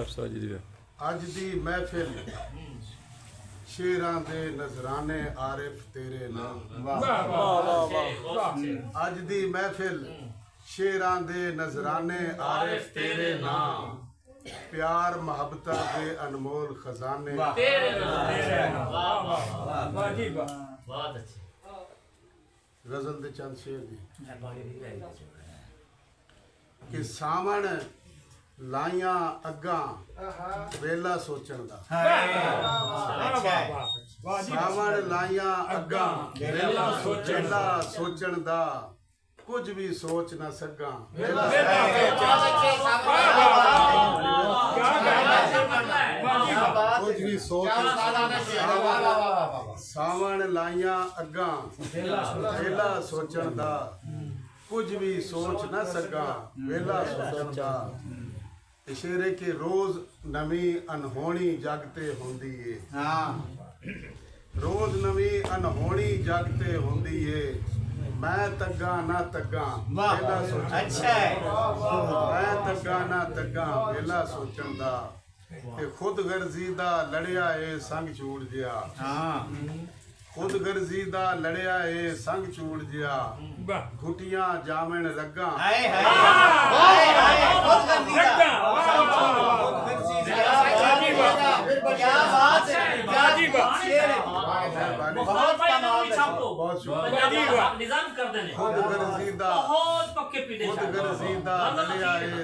अज दी महफिल शेरां दे नजराने आरिफ तेरे नाम। अज दी महफिल शेरां दे नजराने आरिफ तेरे नाम। प्यार मोहब्बत दे अनमोल खजाने गजल दे चंद शेर दी कि सावण लाइया अग्गा वेला सोचण दा। सावण लाइया अग्गा वेला सोचण दा कुछ भी सोच न सका। कुछ भी सोच सावण लाइया अग्गा वेला सोचण दा कुछ भी सोच न सका वेला सोचण दा। इशारे के रोज नवी अनहोनी जागते होंदी है। रोज नवी अनहोनी जागते होंदी है। मैं तग्गा ना तग्गा वेला सोचण दा। मैं तग्गा ना तग्गा वेला सोचण दा। ते खुद गर्जी दा लड़िया ए संग चूड़ जिया। खुद गर्जी दा लड़िया ए संग चूड़ जिया। घुटियां जामन रग्गा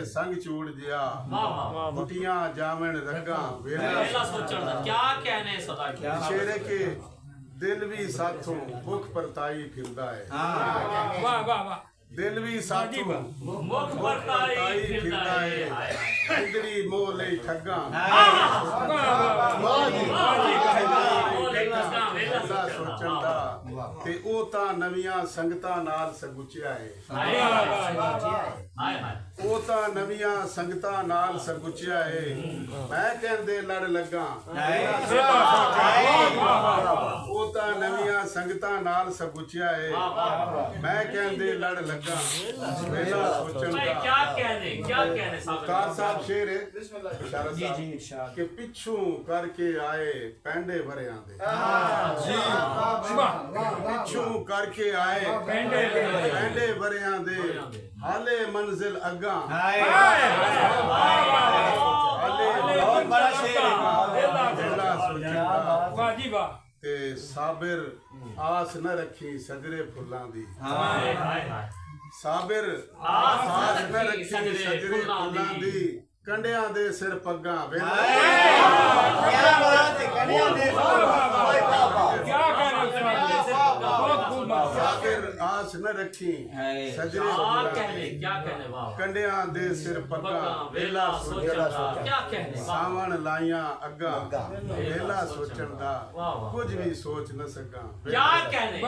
संग चूड़ जिया। घुटियां जामन रग्गा वेला सोचण दा। क्या कहने सदा शेरे के दिल भी साथों मुख परताई फिरदा है। दिल भी साथों मुख परताई फिरदा है। इंदरी मोह लई ठग्गा सोचण दा ते ओ तां नवियां संगतां नाल सगुचिया है। ओ तां नवियां संगतां नाल सगुचिया है। मैं कहंदे लड़ लगा ओ तां नवियां संगतां नाल सगुचिया है। मैं कहंदे लड़ लगा वेला सोचण दा। क्या कहने साहब शेर है कि पिछू करके आए पैंडे भरियां दे। पिछू करके आए पैंडे भरियां दे हाले मंजिल अग्गा। ते साबिर आस न रखी सजरे फुल्लां दी। साबिर आस न रखी सजरे फुल्लां दी कंडियां दे सिर पग्गा वेला। साबिर आस न रखी सजरे कंडियां दे सिर पग्गा वेला सोचण दा। सावण लाइया अग्गा वेला सोचण दा कुछ भी सोच न सका। क्या कहने